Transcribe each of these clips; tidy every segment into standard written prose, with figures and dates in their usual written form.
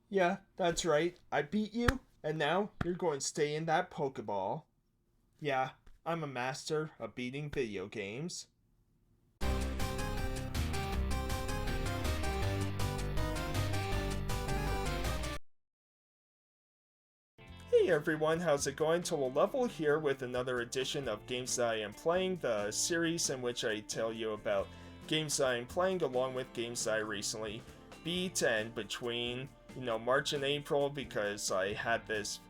Yeah, that's right. I beat you, and now you're going to stay in that Pokeball. Yeah, I'm a master of beating video games. Hey everyone, how's it going? Total Level here with another edition of Games That I Am Playing, the series in which I tell you about games that I'm playing along with games that I recently beat, and between, March and April, because I had this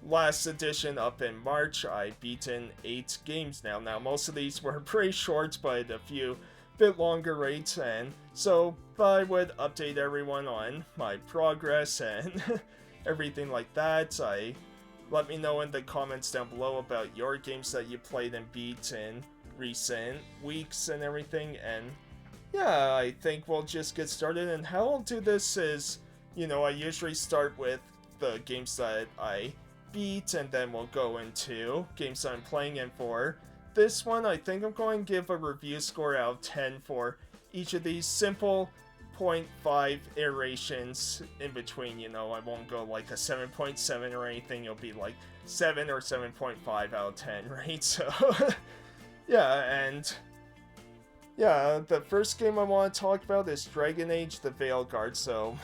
last edition up in March, I've beaten 8 games now. Now, most of these were pretty short, but a few bit longer rates, and so I would update everyone on my progress and everything like that. Let me know in the comments down below about your games that you played and beat in recent weeks and everything. And yeah, I think we'll just get started. And how I'll do this is, I usually start with the games that I beat, and then we'll go into games that I'm playing. And for this one, I think I'm going to give a review score out of 10 for each of these simple 0.5 iterations in between. I won't go like a 7.7 or anything. It'll be like 7 or 7.5 out of 10, right? So yeah. And yeah, the first game I want to talk about is Dragon Age the Veilguard. So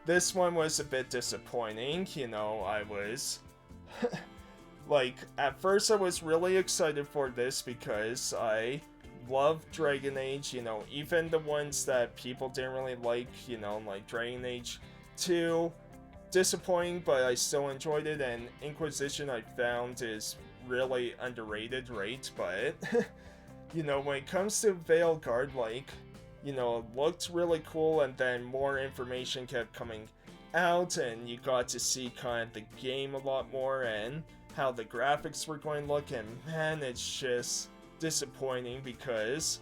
this one was a bit disappointing. I was like, at first I was really excited for this because I love Dragon Age, even the ones that people didn't really like, like Dragon Age 2, disappointing, but I still enjoyed it. And Inquisition, I found, is really underrated, right? But when it comes to Veilguard, it looked really cool, and then more information kept coming out, and you got to see kind of the game a lot more and how the graphics were going to look. And man, it's just disappointing because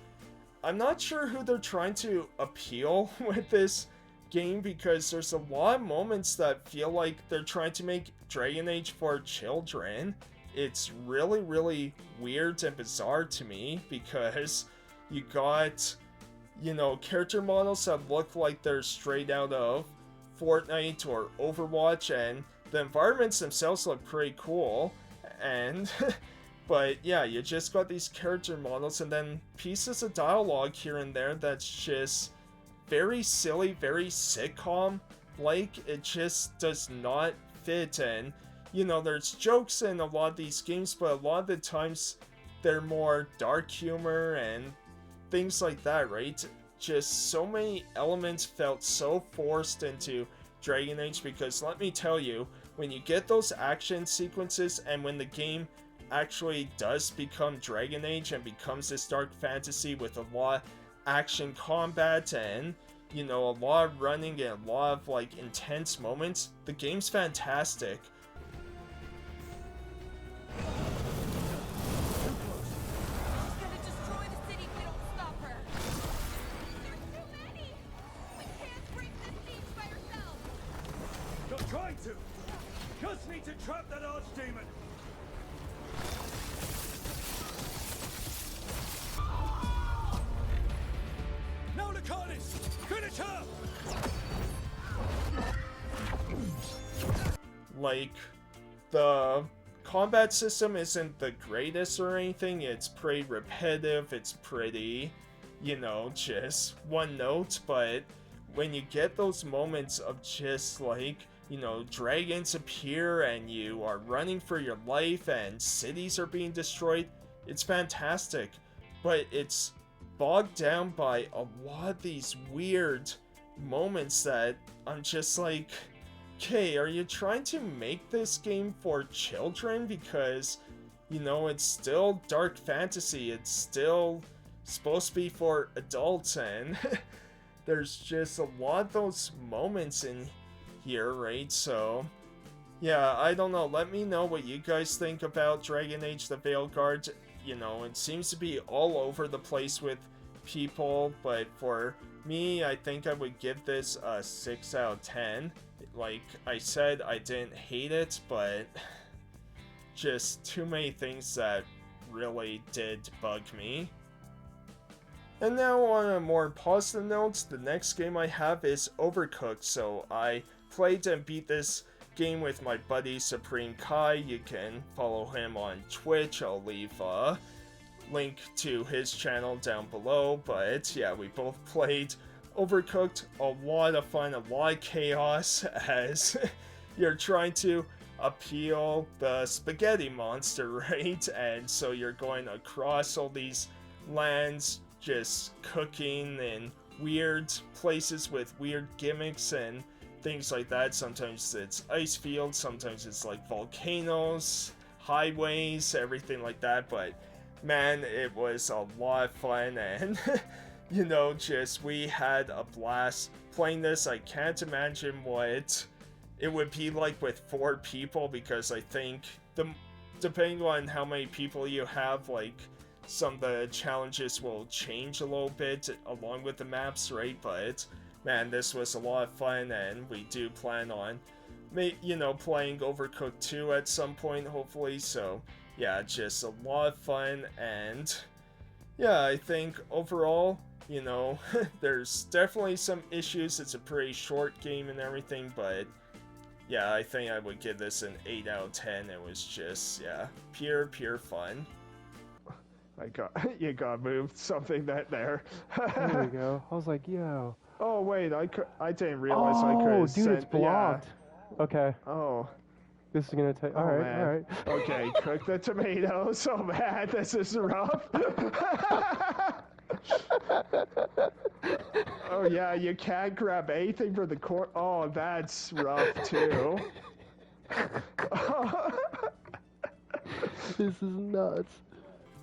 I'm not sure who they're trying to appeal with this game, because there's a lot of moments that feel like they're trying to make Dragon Age for children. It's really, really weird and bizarre to me, because you got, character models that look like they're straight out of Fortnite or Overwatch, and the environments themselves look pretty cool, and but yeah, you just got these character models and then pieces of dialogue here and there that's just very silly, very sitcom like. It just does not fit. And there's jokes in a lot of these games, but a lot of the times they're more dark humor and things like that, right? Just so many elements felt so forced into Dragon Age, because let me tell you, when you get those action sequences and when the game actually does become Dragon Age and becomes this dark fantasy with a lot of action combat and a lot of running and a lot of intense moments, the game's fantastic. Trying to! Just need to trap that archdemon! Now Lucanis! Finish her! The combat system isn't the greatest or anything. It's pretty repetitive, it's pretty, just one note, but when you get those moments of just dragons appear and you are running for your life and cities are being destroyed, it's fantastic. But it's bogged down by a lot of these weird moments that I'm just like, okay, are you trying to make this game for children? Because, it's still dark fantasy, it's still supposed to be for adults, and there's just a lot of those moments in here, right? So yeah, I don't know. Let me know what you guys think about Dragon Age the Veilguard. It seems to be all over the place with people, but for me, I think I would give this a 6 out of 10. Like I said, I didn't hate it, but just too many things that really did bug me. And now on a more positive note, the next game I have is Overcooked. So I played and beat this game with my buddy Supreme Kai. You can follow him on Twitch. I'll leave a link to his channel down below. But yeah, we both played Overcooked. A lot of fun, a lot of chaos as you're trying to appeal the spaghetti monster, right? And so you're going across all these lands, just cooking in weird places with weird gimmicks and things like that. Sometimes it's ice fields, sometimes it's like volcanoes, highways, everything like that. But man, it was a lot of fun, and you know, just we had a blast playing this. I can't imagine what it would be like with 4 people, because I think depending on how many people you have, like, some of the challenges will change a little bit along with the maps, right? But man, this was a lot of fun, and we do plan on, you know, playing Overcooked 2 at some point, hopefully. So yeah, just a lot of fun, and yeah, I think overall, you know, there's definitely some issues. It's a pretty short game and everything, but yeah, I think I would give this an 8 out of 10. It was just, yeah, pure fun. You got moved something that there. There we go. I was like, yo. Oh wait, I didn't realize I could. Oh, dude, it's blocked. Yeah. Okay. Oh. This is gonna take. All right. Okay, cook the tomatoes. Oh man, this is rough. Oh yeah, you can't grab anything for the corn. Oh, that's rough too. This is nuts.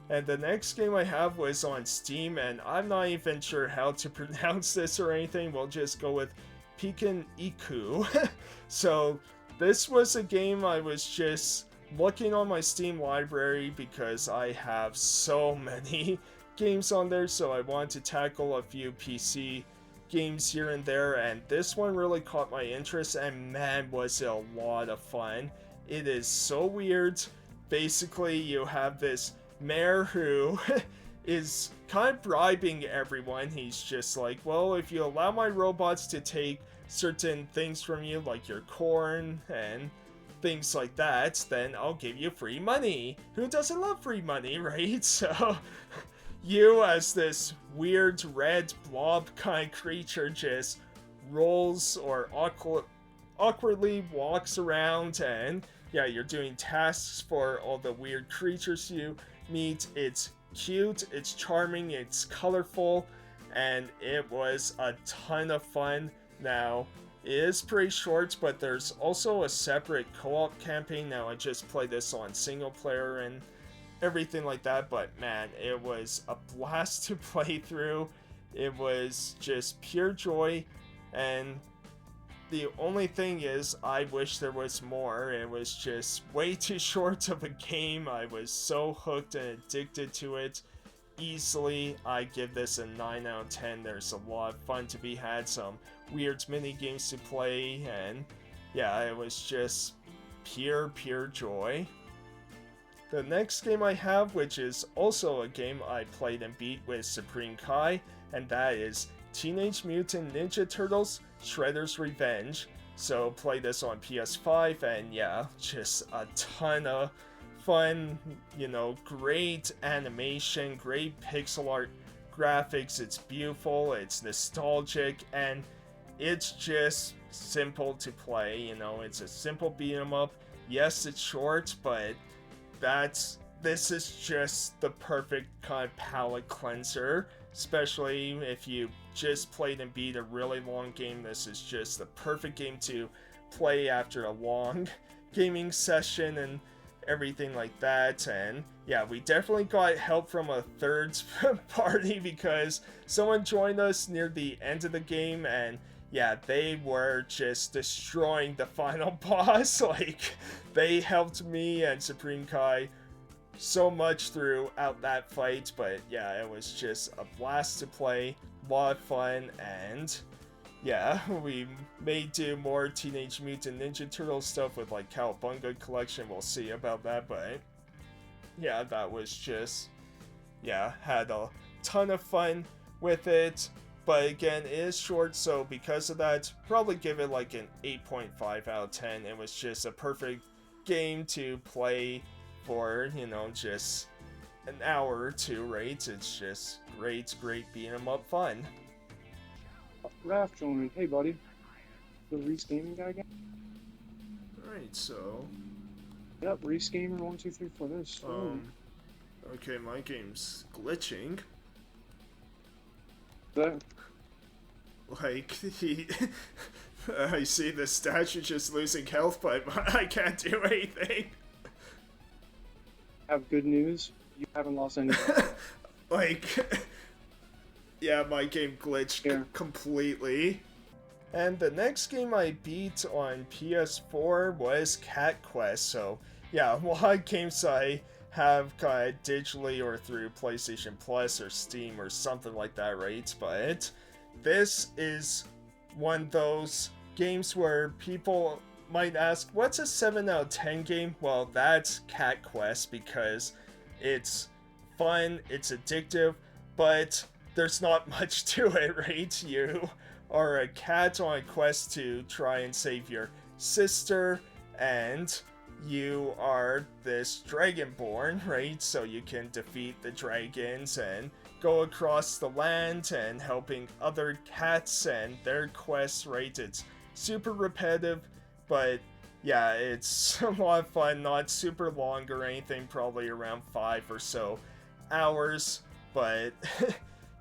And the next game I have was on Steam, and I'm not even sure how to pronounce this or anything. We'll just go with Pikuniku. So this was a game I was just looking on my Steam library because I have so many games on there, so I wanted to tackle a few PC games here and there, and this one really caught my interest, and man, was it a lot of fun. It is so weird. Basically, you have this mayor who is kind of bribing everyone. He's just like, well, if you allow my robots to take certain things from you, like your corn and things like that, then I'll give you free money. Who doesn't love free money, right? So you, as this weird red blob kind of creature, just rolls or awkwardly walks around, and yeah, you're doing tasks for all the weird creatures you meet. It's cute, it's charming, it's colorful, and it was a ton of fun. Now, it is pretty short, but there's also a separate co-op campaign. Now, I just played this on single player and everything like that, but man, it was a blast to play through. It was just pure joy, and the only thing is, I wish there was more. It was just way too short of a game. I was so hooked and addicted to it easily. I give this a 9 out of 10. There's a lot of fun to be had, some weird mini games to play, and yeah, it was just pure joy. The next game I have, which is also a game I played and beat with Supreme Kai, and that is Teenage Mutant Ninja Turtles Shredder's Revenge. So play this on PS5, and yeah, just a ton of fun, you know, great animation, great pixel art graphics. It's beautiful, it's nostalgic, and it's just simple to play. You know, it's a simple beat 'em up. Yes, it's short, but this is just the perfect kind of palate cleanser, especially if you just played and beat a really long game. This is just the perfect game to play after a long gaming session and everything like that. And yeah, we definitely got help from a third party, because someone joined us near the end of the game, and yeah, they were just destroying the final boss. Like, they helped me and Supreme Kai so much throughout that fight. But yeah, it was just a blast to play, a lot of fun, and yeah, we may do more Teenage Mutant Ninja Turtle stuff with like Cowabunga Collection. We'll see about that, but yeah, that was just, yeah, had a ton of fun with it. But again, it is short, so because of that, probably give it like an 8.5 out of 10. It was just a perfect game to play for, just an hour or two, right? It's just great beat 'em up fun. Raph joined. Hey, buddy. The Reese Gaming guy again? Alright, so... Yep, Reese Gamer 1, 2, 3, 4. This. Okay, my game's glitching. That. Like, I see the statue just losing health, but I can't do anything. Have good news. You haven't lost any. Like, yeah, my game glitched completely. And the next game I beat on PS4 was Cat Quest, so yeah, a lot of games I have kind of digitally or through PlayStation Plus or Steam or something like that, right? But this is one of those games where people might ask, what's a 7 out of 10 game? Well, that's Cat Quest because it's fun, it's addictive, but there's not much to it, right? You are a cat on a quest to try and save your sister, and you are this dragonborn, right? So you can defeat the dragons and go across the land and helping other cats and their quests, right? It's super repetitive, but yeah, it's a lot of fun, not super long or anything, probably around 5 or so hours, but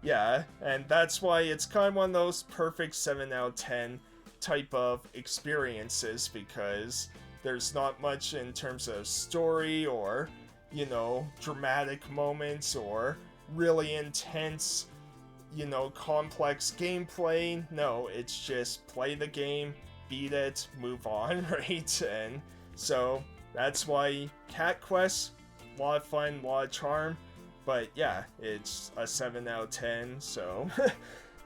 yeah, and that's why it's kind of one of those perfect 7 out of 10 type of experiences, because there's not much in terms of story or, dramatic moments or really intense, complex gameplay. No, it's just play the game, beat it, move on, right? And so that's why Cat Quest, a lot of fun, a lot of charm. But yeah, it's a 7 out of 10, so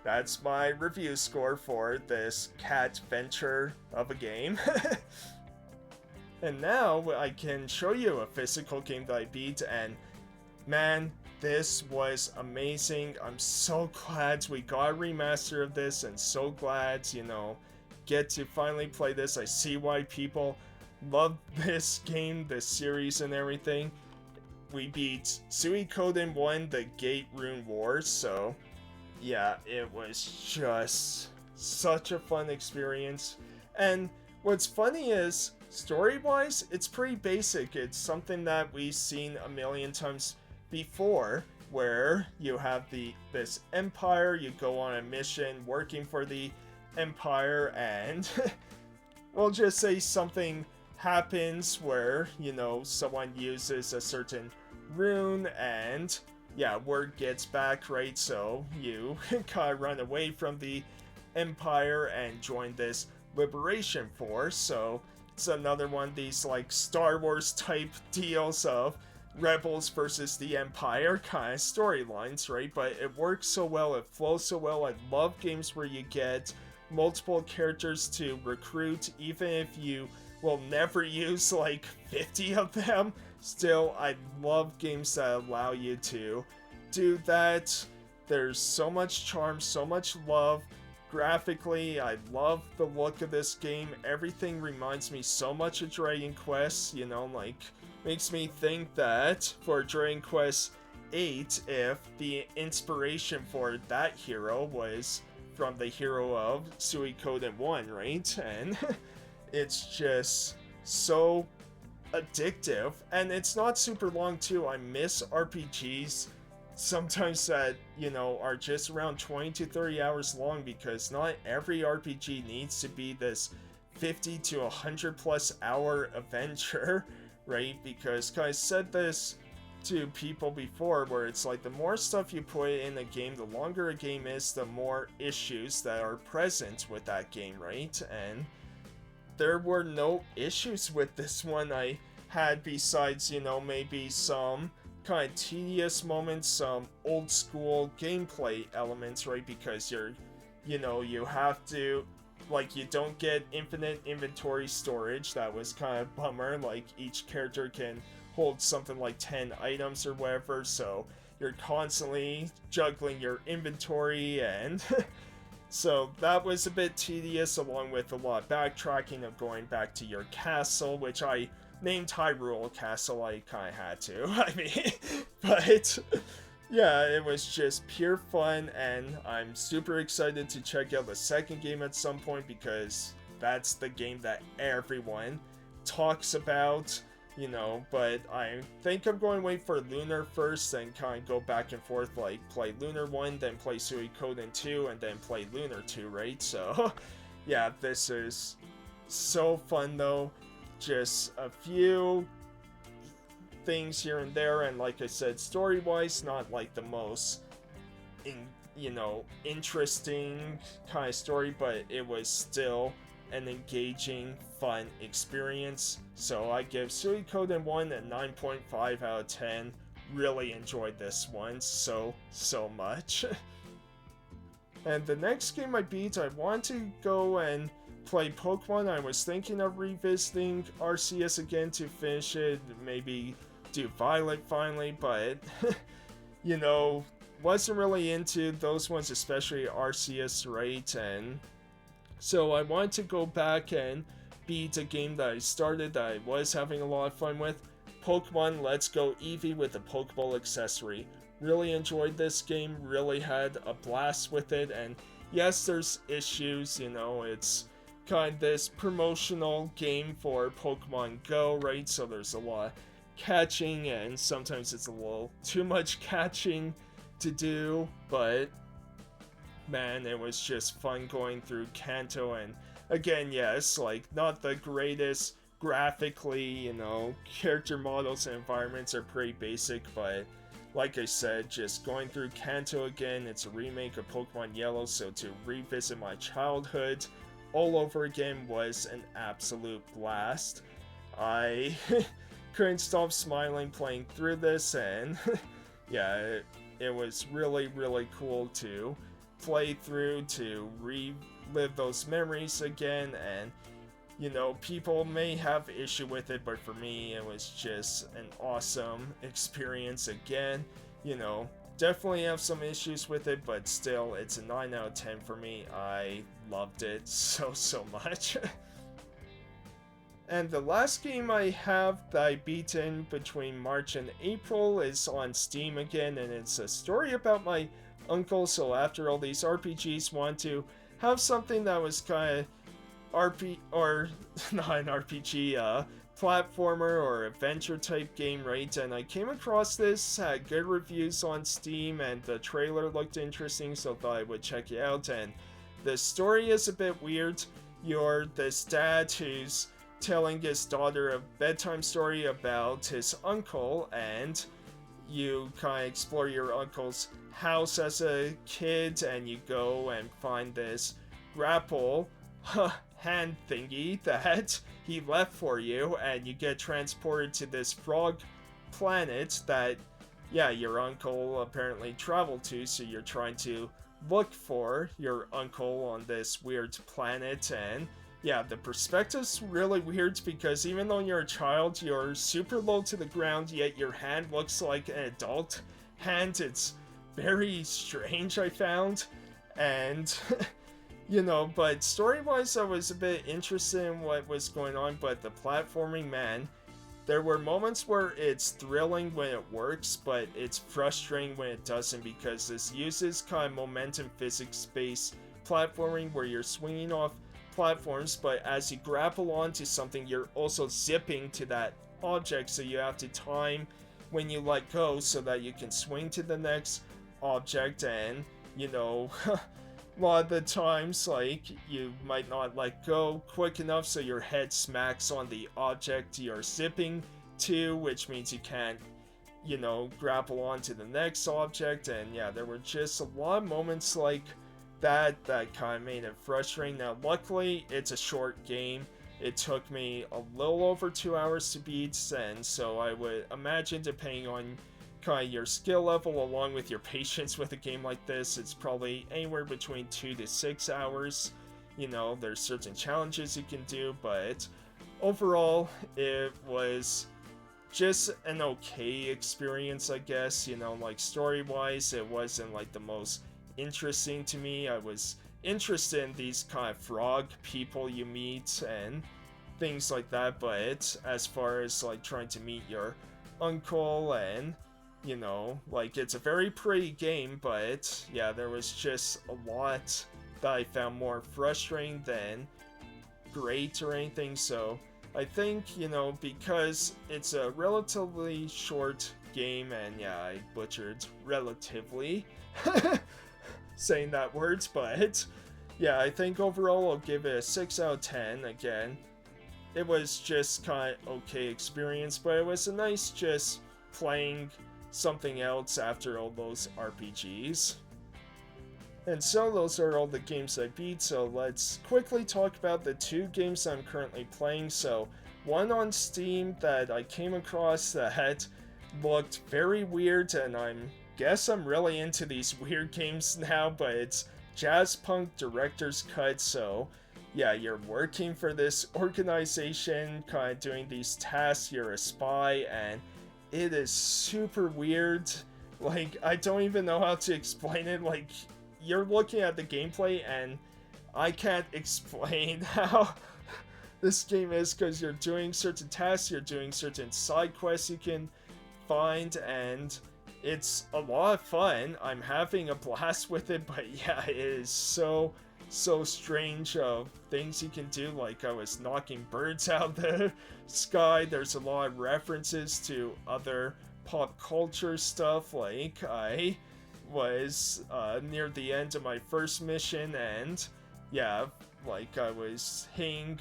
that's my review score for this cat venture of a game. And now I can show you a physical game that I beat, and man, this was amazing. I'm so glad we got a remaster of this, and so glad, get to finally play this. I see why people love this game, this series and everything. We beat Suikoden 1, the Gate Rune Wars, so yeah, it was just such a fun experience. And what's funny is, story-wise, it's pretty basic. It's something that we've seen a million times before, where you have this empire, you go on a mission working for the empire, and we'll just say something happens where, someone uses a certain rune and yeah, word gets back, right? So you kind of run away from the empire and join this liberation force. So it's another one of these like Star Wars type deals of rebels versus the empire kind of storylines, right? But it works so well, it flows so well. I love games where you get multiple characters to recruit, even if you will never use like 50 of them. Still, I love games that allow you to do that. There's so much charm, so much love. Graphically, I love the look of this game. Everything reminds me so much of Dragon Quest, makes me think that for Dragon Quest 8, if the inspiration for that hero was from the hero of Suikoden 1, right? And it's just so addictive, and it's not super long too. I miss RPGs sometimes that, are just around 20 to 30 hours long, because not every RPG needs to be this 50 to 100 plus hour adventure, right? Because I said this to people before, where it's like the more stuff you put in a game, the longer a game is, the more issues that are present with that game, right? And there were no issues with this one I had, besides, maybe some kind of tedious moments, some old school gameplay elements, right? Because you have to, you don't get infinite inventory storage. That was kind of bummer. Like, each character can hold something like 10 items or whatever, so you're constantly juggling your inventory, and so that was a bit tedious, along with a lot of backtracking of going back to your castle, which I named Hyrule Castle. I kind of had to. I mean, but yeah, it was just pure fun, and I'm super excited to check out the second game at some point, because that's the game that everyone talks about, you know. But I think I'm going to wait for Lunar first, and kind of go back and forth, like play Lunar 1, then play Suikoden 2, and then play Lunar 2, right? So yeah, this is so fun though. Just a few things here and there, and like I said, story-wise, not like the most interesting kind of story, but it was still an engaging, fun experience. So I give Suikoden 1 a 9.5 out of 10. Really enjoyed this one so much. And the next game I beat, I want to go and play Pokemon. I was thinking of revisiting RCS again to finish it, maybe do Violet finally, but wasn't really into those ones, especially RCS, right? And so I wanted to go back and beat a game that I started that I was having a lot of fun with, Pokemon Let's Go Eevee with the Pokeball accessory. Really enjoyed this game, really had a blast with it, and yes, there's issues, it's kind of this promotional game for Pokemon Go, right? So there's a lot of catching, and sometimes it's a little too much catching to do, but man, it was just fun going through Kanto. And again, yes, like not the greatest graphically, character models and environments are pretty basic, but like I said, just going through Kanto again, it's a remake of Pokemon Yellow, so to revisit my childhood all over again was an absolute blast. I couldn't stop smiling playing through this, and yeah, it was really, really cool to play through, to relive those memories again. And people may have issue with it, but for me it was just an awesome experience again. Definitely have some issues with it, but still, it's a 9 out of 10 for me. I loved it so much. And the last game I have that I beaten between March and April is on Steam again, and it's a story about my uncle. So after all these RPGs, want to have something that was kind of not an RPG, platformer or adventure type game, right? And I came across this, had good reviews on Steam, and the trailer looked interesting, so thought I would check it out. And the story is a bit weird. You're this dad who's telling his daughter a bedtime story about his uncle, and you kind of explore your uncle's house as a kid, and you go and find this grapple hand thingy that he left for you, and you get transported to this frog planet that, yeah, your uncle apparently traveled to, so you're trying to look for your uncle on this weird planet. And yeah, the perspective's really weird, because even though you're a child, you're super low to the ground, yet your hand looks like an adult hand. It's very strange, I found. And but story-wise, I was a bit interested in what was going on, but the platforming, man, there were moments where it's thrilling when it works, but it's frustrating when it doesn't, because this uses kind of momentum physics-based platforming where you're swinging off platforms, but as you grapple onto something, you're also zipping to that object, so you have to time when you let go so that you can swing to the next object. And a lot of the times, like, you might not let go quick enough, so your head smacks on the object you're zipping to, which means you can't, grapple onto the next object. And yeah, there were just a lot of moments like that kind of made it frustrating. Now, luckily, it's a short game. It took me a little over 2 hours to beat, and so I would imagine, depending on kind of your skill level along with your patience with a game like this, it's probably anywhere between 2 to 6 hours. There's certain challenges you can do, but overall, it was just an okay experience, I guess. You know, like story-wise, it wasn't like the most interesting to me. I was interested in these kind of frog people you meet and things like that, but as far as like trying to meet your uncle and, you know, like it's a very pretty game, but yeah, there was just a lot that I found more frustrating than great or anything. So I think, you know, because it's a relatively short game, and yeah, I butchered relatively saying that words, but yeah, I think overall I'll give it a 6 out of 10. Again, it was just kind of okay experience, but it was a nice just playing something else after all those RPGs. And so those are all the games I beat, so let's quickly talk about the 2 games I'm currently playing. So one on Steam that I came across that looked very weird, and guess I'm really into these weird games now, but it's Jazzpunk Director's Cut. So yeah, you're working for this organization, kind of doing these tasks, you're a spy, and it is super weird. Like, I don't even know how to explain it. Like, you're looking at the gameplay and I can't explain how this game is, because you're doing certain tasks, you're doing certain side quests you can find, and it's a lot of fun. I'm having a blast with it, but yeah, it is so strange of things you can do. Like, I was knocking birds out of the sky. There's a lot of references to other pop culture stuff. Like, I was near the end of my first mission, and yeah, like I was hitting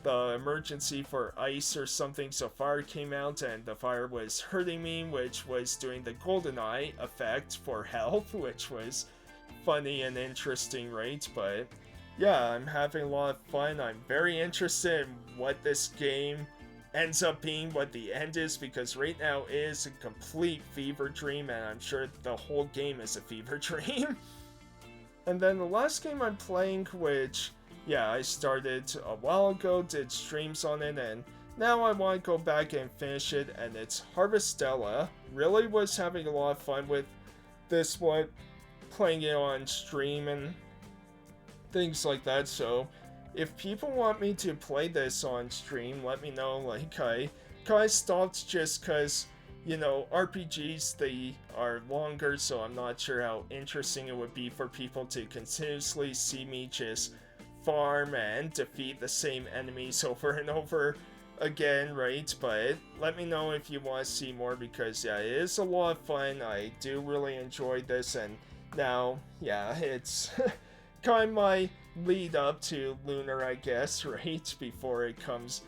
the emergency for ice or something, so fire came out and the fire was hurting me, which was doing the GoldenEye effect for health, which was funny and interesting, right? But yeah, I'm having a lot of fun. I'm very interested in what this game ends up being, what the end is, because right now it is a complete fever dream, and I'm sure the whole game is a fever dream. And then the last game I'm playing, which yeah, I started a while ago, did streams on it, and now I want to go back and finish it, and it's Harvestella. Really was having a lot of fun with this one, playing it on stream and things like that. So if people want me to play this on stream, let me know. Like, I kind of stopped just because, you know, RPGs, they are longer, so I'm not sure how interesting it would be for people to continuously see me just farm and defeat the same enemies over and over again, right? But let me know if you want to see more, because yeah, it is a lot of fun. I do really enjoy this, and now, yeah, it's kind of my lead up to Lunar, I guess, right? Before it comes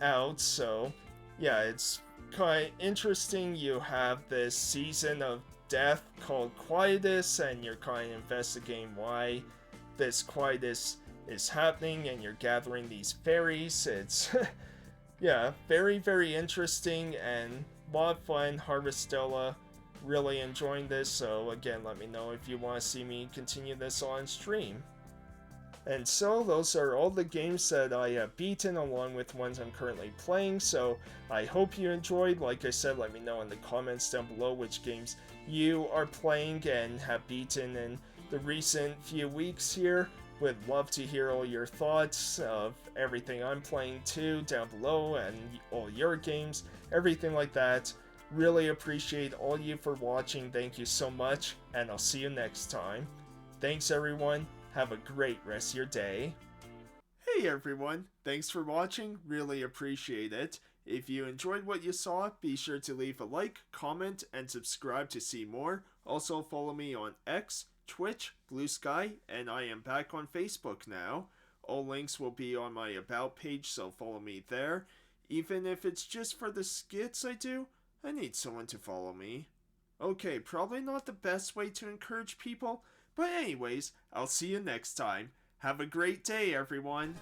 out. So yeah, it's kind of interesting. You have this season of death called Quietus, and you're kind of investigating why this Quietus is happening, and you're gathering these fairies. It's yeah, very interesting and a lot of fun. Harvestella, really enjoying this. So again, let me know if you want to see me continue this on stream. And so those are all the games that I have beaten, along with ones I'm currently playing. So I hope you enjoyed. Like I said, let me know in the comments down below which games you are playing and have beaten in the recent few weeks here. Would love to hear all your thoughts of everything I'm playing too down below, and all your games, everything like that. Really appreciate all you for watching. Thank you so much, and I'll see you next time. Thanks everyone. Have a great rest of your day. Hey everyone, thanks for watching. Really appreciate it. If you enjoyed what you saw, be sure to leave a like, comment, and subscribe to see more. Also follow me on X, Twitch, Bluesky, and I am back on Facebook now. All links will be on my About page, so follow me there. Even if it's just for the skits I do, I need someone to follow me. Okay, probably not the best way to encourage people, but anyways, I'll see you next time. Have a great day, everyone!